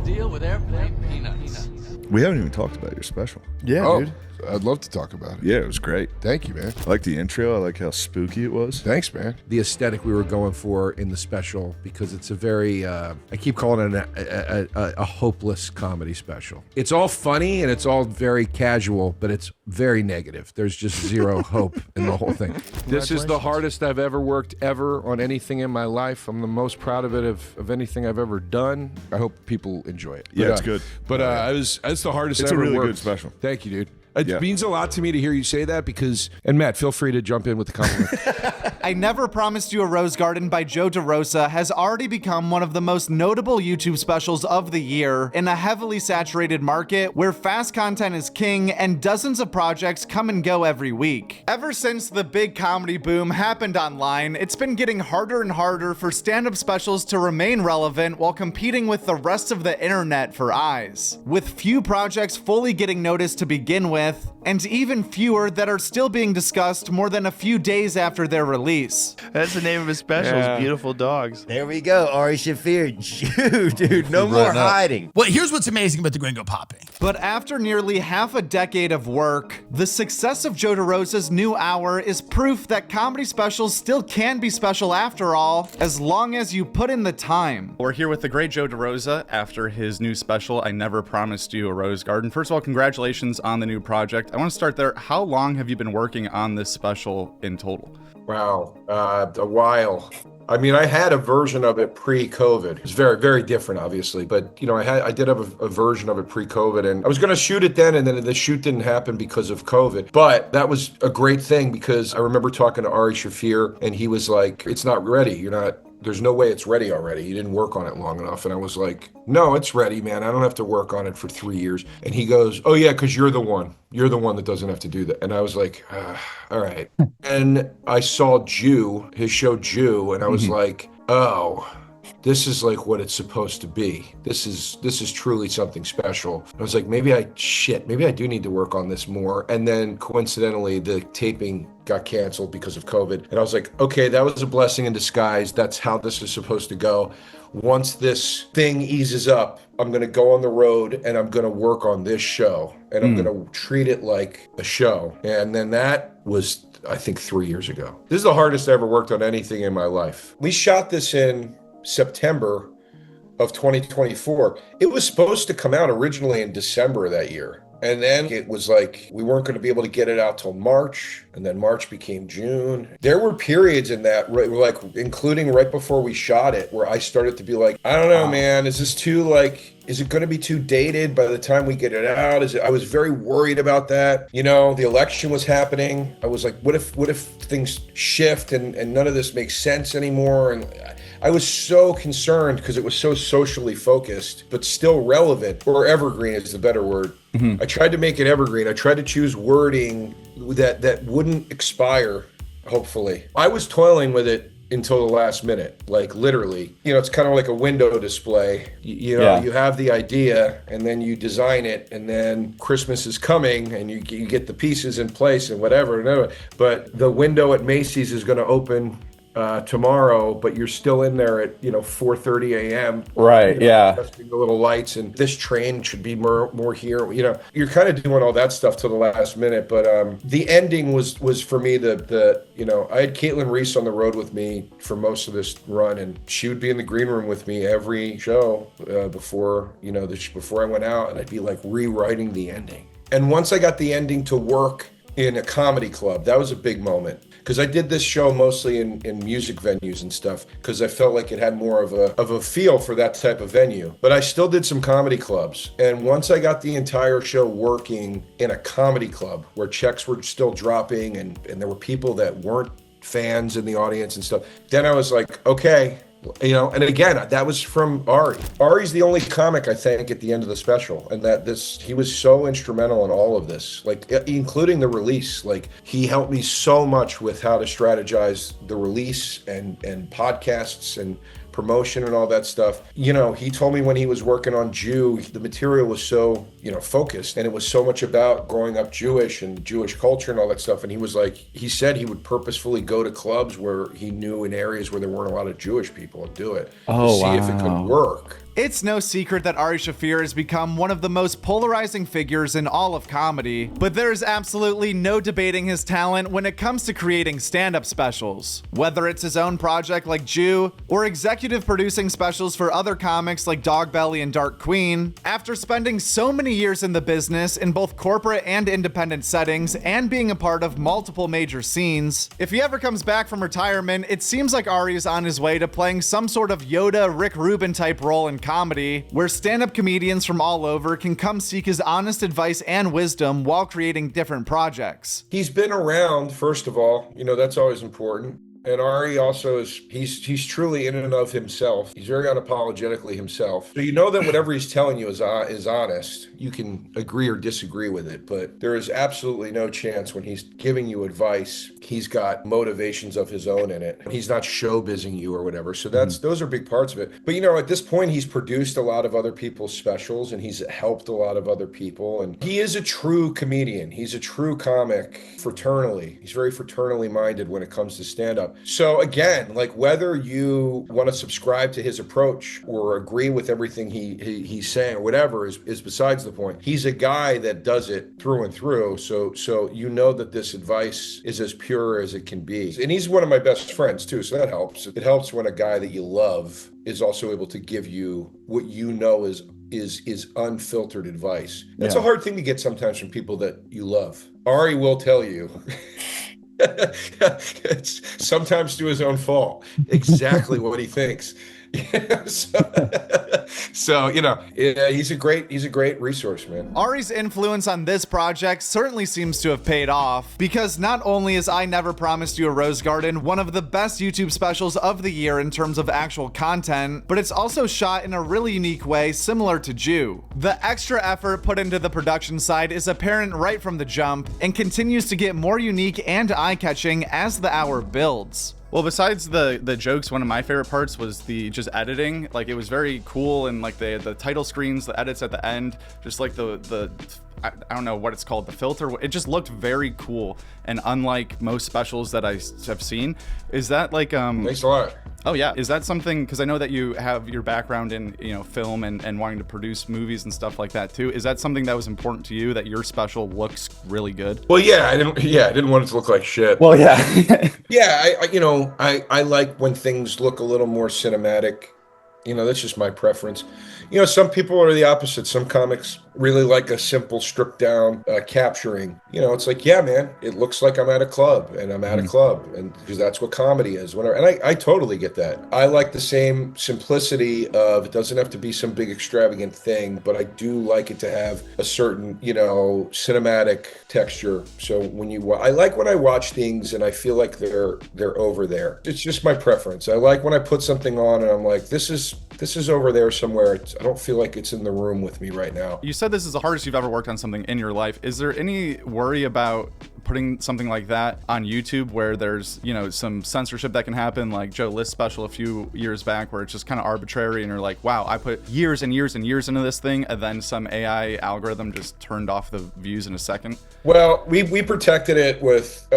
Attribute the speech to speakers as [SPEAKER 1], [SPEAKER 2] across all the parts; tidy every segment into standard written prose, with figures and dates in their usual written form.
[SPEAKER 1] deal with airplane peanuts?
[SPEAKER 2] We haven't even talked about your special.
[SPEAKER 3] Yeah, dude.
[SPEAKER 4] I'd love to talk about it.
[SPEAKER 2] Yeah, it was great.
[SPEAKER 4] Thank you, man.
[SPEAKER 2] I like the intro. I like how spooky it was.
[SPEAKER 4] Thanks, man.
[SPEAKER 5] The aesthetic we were going for in the special, because it's a very, I keep calling it a hopeless comedy special. It's all funny and it's all very casual, but it's very negative. There's just zero hope in the whole thing. This is the hardest I've ever worked ever on anything in my life. I'm the most proud of it of anything I've ever done. I hope people enjoy it.
[SPEAKER 2] Yeah, it's good.
[SPEAKER 5] But it's the hardest
[SPEAKER 2] It's
[SPEAKER 5] I
[SPEAKER 2] a
[SPEAKER 5] ever
[SPEAKER 2] really
[SPEAKER 5] worked.
[SPEAKER 2] good special.
[SPEAKER 5] Thank you, dude. It means a lot to me to hear you say that because, and Matt, feel free to jump in with the compliment.
[SPEAKER 6] I Never Promised You a Rose Garden by Joe DeRosa has already become one of the most notable YouTube specials of the year in a heavily saturated market where fast content is king and dozens of projects come and go every week. Ever since the big comedy boom happened online, it's been getting harder and harder for stand-up specials to remain relevant while competing with the rest of the internet for eyes. With few projects fully getting noticed to begin with, and even fewer that are still being discussed more than a few days after their release.
[SPEAKER 3] That's the name of his special.
[SPEAKER 5] Yeah.
[SPEAKER 3] Beautiful Dogs.
[SPEAKER 7] There we go, Ari Shafir. Dude, no more hiding.
[SPEAKER 8] Well, here's what's amazing about the Gringo Popping.
[SPEAKER 6] But after nearly half a decade of work, the success of Joe DeRosa's new hour is proof that comedy specials still can be special after all, as long as you put in the time.
[SPEAKER 9] We're here with the great Joe DeRosa after his new special, I Never Promised You a Rose Garden. First of all, congratulations on the new project. I want to start there. How long have you been working on this special in total?
[SPEAKER 5] Wow, a while. I mean, I had a version of it pre-COVID. It's very, very different, obviously. But, you know, I did have a version of it pre-COVID. And I was going to shoot it then, and then the shoot didn't happen because of COVID. But that was a great thing because I remember talking to Ari Shafir, and he was like, it's not ready. There's no way it's ready already. You didn't work on it long enough. And I was like, no, it's ready, man. I don't have to work on it for 3 years. And he goes, oh yeah, because you're the one. You're the one that doesn't have to do that. And I was like, all right. And I saw his show Jew, and I was like, oh, this is like what it's supposed to be. This is truly something special. I was like, maybe I do need to work on this more. And then coincidentally, the taping got canceled because of COVID. And I was like, okay, that was a blessing in disguise. That's how this is supposed to go. Once this thing eases up, I'm going to go on the road and I'm going to work on this show. And I'm going to treat it like a show. And then that was, I think, 3 years ago. This is the hardest I ever worked on anything in my life. We shot this in September of 2024. It was supposed to come out originally in December of that year. And then it was like we weren't going to be able to get it out till March, and then March became June. There were periods in that, like including right before we shot it, where I started to be like, I don't know, man, is it going to be too dated by the time we get it out? I was very worried about that. You know, the election was happening. I was like, what if things shift and none of this makes sense anymore? And I was so concerned because it was so socially focused, but still relevant, or evergreen is the better word. I tried to make it evergreen. I tried to choose wording that wouldn't expire, hopefully. I was toiling with it until the last minute, like literally. You know, it's kind of like a window display. You have the idea and then you design it, and then Christmas is coming and you get the pieces in place and whatever. But the window at Macy's is going to open tomorrow, but you're still in there at 4:30 a.m.
[SPEAKER 9] Right.
[SPEAKER 5] Testing the little lights, and this train should be more here. You're kind of doing all that stuff till the last minute. But the ending was for me I had Caitlin Reese on the road with me for most of this run, and she would be in the green room with me every show before I went out, and I'd be like rewriting the ending. And once I got the ending to work in a comedy club, that was a big moment. Because I did this show mostly in music venues and stuff, because I felt like it had more of a feel for that type of venue. But I still did some comedy clubs. And once I got the entire show working in a comedy club where checks were still dropping and there were people that weren't fans in the audience and stuff, then I was like, okay. And again, that was from Ari. Ari's the only comic, I think, at the end of the special, and he was so instrumental in all of this, like including the release. Like, he helped me so much with how to strategize the release and podcasts and promotion and all that stuff. He told me when he was working on Jew, the material was so, focused, and it was so much about growing up Jewish and Jewish culture and all that stuff. And he said he would purposefully go to clubs where he knew in areas where there weren't a lot of Jewish people and do it to see if it could work.
[SPEAKER 6] It's no secret that Ari Shaffir has become one of the most polarizing figures in all of comedy, but there is absolutely no debating his talent when it comes to creating stand-up specials. Whether it's his own project like Jew, or executive producing specials for other comics like Dog Belly and Dark Queen, after spending so many years in the business in both corporate and independent settings and being a part of multiple major scenes, if he ever comes back from retirement, it seems like Ari is on his way to playing some sort of Yoda, Rick Rubin type role in comedy, where stand-up comedians from all over can come seek his honest advice and wisdom while creating different projects.
[SPEAKER 5] He's been around, first of all, that's always important. And Ari also he's truly in and of himself. He's very unapologetically himself. So you know that whatever he's telling you is honest. You can agree or disagree with it, but there is absolutely no chance when he's giving you advice, he's got motivations of his own in it. He's not showbizzing you or whatever. So those are big parts of it. But at this point, he's produced a lot of other people's specials and he's helped a lot of other people. And he is a true comedian. He's a true comic fraternally. He's very fraternally minded when it comes to stand-up. So again, like whether you want to subscribe to his approach or agree with everything he's saying or whatever is besides the point. He's a guy that does it through and through. So you know that this advice is as pure as it can be. And he's one of my best friends too, so that helps. It helps when a guy that you love is also able to give you what you know is unfiltered advice. That's a hard thing to get sometimes from people that you love. Ari will tell you. It's sometimes to his own fault, exactly what he thinks. So he's a great resource, man.
[SPEAKER 6] Ari's influence on this project certainly seems to have paid off, because not only is I Never Promised You a Rose Garden one of the best YouTube specials of the year in terms of actual content, but it's also shot in a really unique way similar to Jew. The extra effort put into the production side is apparent right from the jump and continues to get more unique and eye-catching as the hour builds.
[SPEAKER 9] Well, besides the jokes, one of my favorite parts was the just editing. Like, it was very cool, and like the title screens, the edits at the end, just like the I don't know what it's called, the filter. It just looked very cool, and unlike most specials that I have seen. Is that like
[SPEAKER 5] Thanks a lot.
[SPEAKER 9] Oh yeah, is that something, because I know that you have your background in film and wanting to produce movies and stuff like that too. Is that something that was important to you, that your special looks really good?
[SPEAKER 5] Well, yeah, I didn't want it to look like shit.
[SPEAKER 7] Well, yeah.
[SPEAKER 5] Yeah, I like when things look a little more cinematic. That's just my preference. Some people are the opposite. Some comics really like a simple, stripped down capturing. It's like, yeah, man, it looks like I'm at a club and I'm at a club, and because that's what comedy is. Whatever. And I totally get that. I like the same simplicity of, it doesn't have to be some big extravagant thing, but I do like it to have a certain, cinematic texture. So I like when I watch things and I feel like they're over there. It's just my preference. I like when I put something on and I'm like, this is over there somewhere. I don't feel like it's in the room with me right now.
[SPEAKER 9] You said this is the hardest you've ever worked on something in your life. Is there any worry about putting something like that on YouTube where there's, some censorship that can happen, like Joe List's special a few years back, where it's just kind of arbitrary and you're like, wow, I put years and years and years into this thing, and then some AI algorithm just turned off the views in a second?
[SPEAKER 5] Well, we protected it with,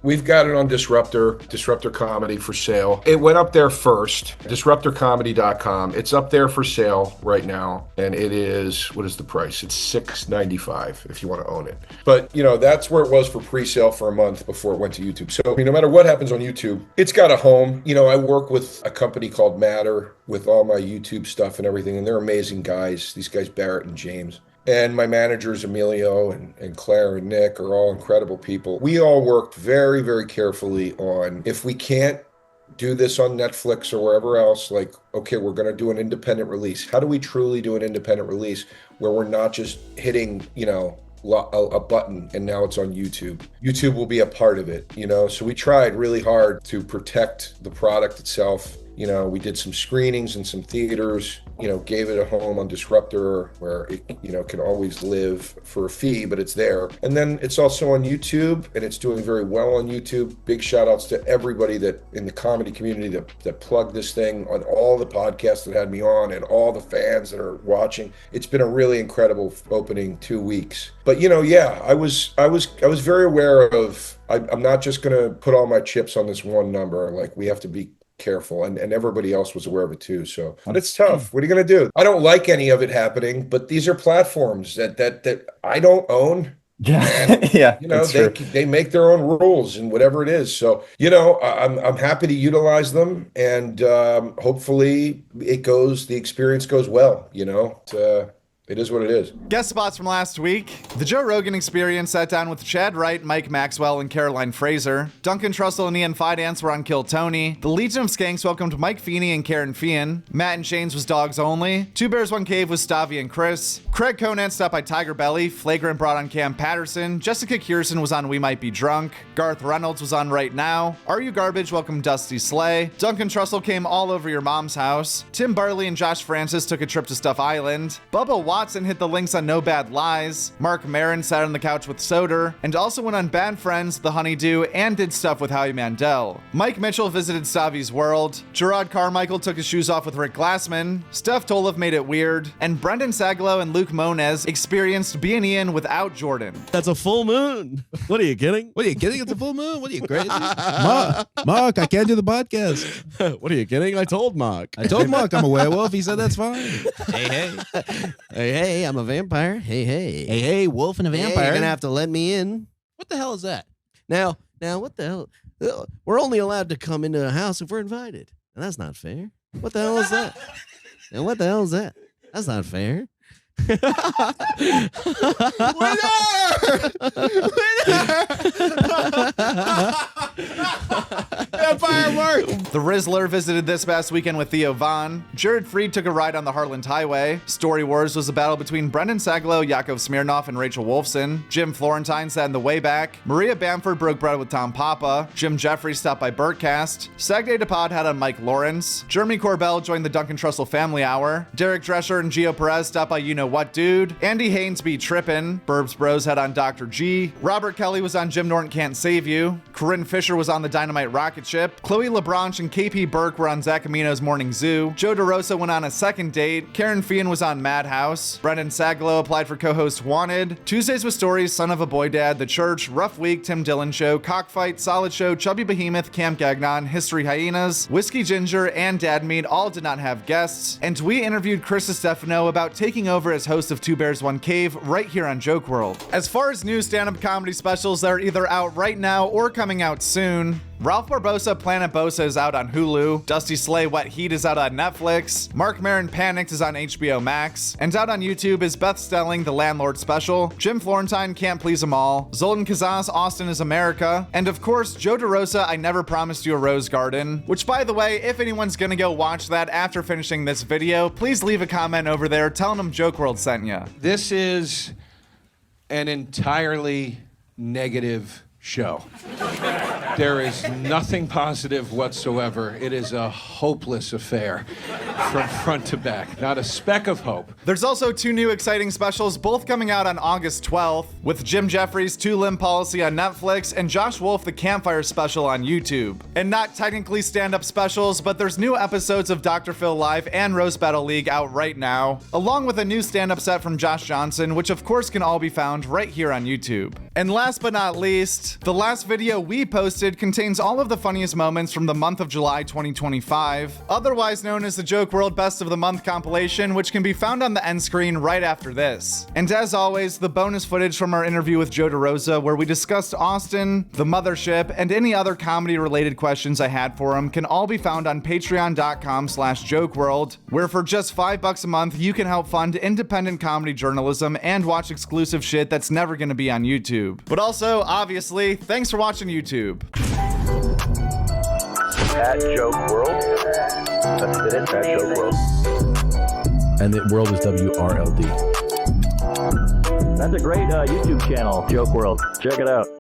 [SPEAKER 5] we've got it on Disruptor Comedy for sale. It went up there first, disruptorcomedy.com. It's up there for sale right now, and it is, what is the price? It's $6.95 if you want to own it. But, that's where it was for pre-sale for a month before it went to YouTube. So, no matter what happens on YouTube, it's got a home. I work with a company called Matter with all my YouTube stuff and everything, and they're amazing guys. These guys, Barrett and James. And my managers, Emilio and Claire and Nick, are all incredible people. We all worked very, very carefully on, if we can't do this on Netflix or wherever else, like, okay, we're going to do an independent release. How do we truly do an independent release where we're not just hitting, a button and now it's on YouTube? YouTube will be a part of it, So we tried really hard to protect the product itself. We did some screenings in some theaters, gave it a home on Disruptor where it, can always live for a fee, but it's there. And then it's also on YouTube, and it's doing very well on YouTube. Big shout outs to everybody that in the comedy community that plugged this thing on all the podcasts that had me on, and all the fans that are watching. It's been a really incredible opening 2 weeks. But I was very aware of, I'm not just going to put all my chips on this one number. Like, we have to be careful, and everybody else was aware of it too. So, but it's tough. What are you going to do? I don't like any of it happening, but these are platforms that I don't own.
[SPEAKER 4] Yeah,
[SPEAKER 5] you know, they make their own rules and whatever it is. So, you know, I'm happy to utilize them, and hopefully the experience goes well. You know, it is what it is.
[SPEAKER 6] Guest spots from last week. The Joe Rogan Experience sat down with Chad Wright, Mike Maxwell, and Caroline Fraser. Duncan Trussell and Ian Fidance were on Kill Tony. The Legion of Skanks welcomed Mike Feeney and Karen Fian. Matt and Shane's was Dogs Only. Two Bears, One Cave was Stavi and Chris. Craig Conant stopped by Tiger Belly. Flagrant brought on Cam Patterson. Jessica Kierson was on We Might Be Drunk. Garth Reynolds was on Right Now. Are You Garbage welcomed Dusty Slay. Duncan Trussell came all over your mom's house. Tim Barley and Josh Francis took a trip to Stuff Island. Bubba Watson hit the links on No Bad Lies. Mark Maron sat on the couch with Soder, and also went on Bad Friends, The Honeydew, and did stuff with Howie Mandel. Mike Mitchell visited Stavi's world. Gerard Carmichael took his shoes off with Rick Glassman. Steph Tolev made it weird. And Brendan Sagalow and Luke Moniz experienced being Ian without Jordan.
[SPEAKER 10] That's a full moon. What are you kidding?
[SPEAKER 11] What are you kidding? It's a full moon. What are you crazy?
[SPEAKER 10] Mark, I can't do the podcast. What are you kidding? I told Mark.
[SPEAKER 11] I told Mark I'm a werewolf. He said that's fine.
[SPEAKER 7] Hey, hey, I'm a vampire. Hey,
[SPEAKER 11] wolf and a
[SPEAKER 7] Hey,
[SPEAKER 11] vampire.
[SPEAKER 7] you're gonna have to let me in.
[SPEAKER 11] What the hell is that?
[SPEAKER 7] Now, what the hell? We're only allowed to come into a house if we're invited. And that's not fair. What the hell is that? And what the hell is that? That's not fair.
[SPEAKER 6] The Rizzler visited this past weekend with Theo Von. Jared Freed took a ride on the Heartland Highway. Story Wars was a battle between Brendan Sagalow, Yakov Smirnov, and Rachel Wolfson. Jim Florentine sat in the way back. Maria Bamford broke bread with Tom Papa. Jim Jeffries stopped by Burtcast. Sagday DePod had on Mike Lawrence. Jeremy Corbell joined the Duncan Trussell Family Hour. Derek Drescher and Gio Perez stopped by You Know What Dude. Andy Haynes be trippin'. Burbs Bros had on Dr. G. Robert Kelly was on Jim Norton Can't Save You. Corinne Fisher was on the Dynamite Rocket Ship. Chloe LeBranche and KP Burke were on Zach Amino's Morning Zoo. Joe DeRosa went on a second date. Karen Fian was on Madhouse. Brendan Sagalow applied for co-host Wanted. Tuesdays with Stories, Son of a Boy Dad, The Church, Rough Week, Tim Dillon Show, Cockfight, Solid Show, Chubby Behemoth, Camp Gagnon, History Hyenas, Whiskey Ginger, and Dad Meat all did not have guests. And we interviewed Chris Stefano about taking over as host of Two Bears, One Cave right here on Joke World. As far as new stand-up comedy specials that are either out right now or coming out soon, Ralph Barbosa, Planet Bosa is out on Hulu. Dusty Slay, Wet Heat is out on Netflix. Mark Maron, Panicked is on HBO Max. And out on YouTube is Beth Stelling, The Landlord Special. Jim Florentine, Can't Please Them All. Zoltan Kazas, Austin is America. And of course, Joe DeRosa, I Never Promised You a Rose Garden. Which, by the way, if anyone's gonna go watch that after finishing this video, please leave a comment over there telling them Joke World sent ya.
[SPEAKER 12] This is an entirely negative show. There is nothing positive whatsoever. It is a hopeless affair from front to back. Not a speck of hope.
[SPEAKER 6] There's also two new exciting specials, both coming out on August 12th, with Jim Jeffries' Two Limb Policy on Netflix and Josh Wolf, The Campfire Special on YouTube. And not technically stand-up specials, but there's new episodes of Dr. Phil Live and Roast Battle League out right now, along with a new stand-up set from Josh Johnson, which of course can all be found right here on YouTube. And last but not least, the last video we posted contains all of the funniest moments from the month of July 2025, otherwise known as the Joke World Best of the Month compilation, which can be found on the end screen right after this. And as always, the bonus footage from our interview with Joe DeRosa, where we discussed Austin, the mothership, and any other comedy-related questions I had for him, can all be found on patreon.com/jokeworld, where for just $5 a month, you can help fund independent comedy journalism and watch exclusive shit that's never gonna be on YouTube. But also, obviously, thanks for watching YouTube.
[SPEAKER 13] At Joke World. That's it, at Joke World.
[SPEAKER 10] And the world is WRLD.
[SPEAKER 13] That's a great YouTube channel, Joke World. Check it out.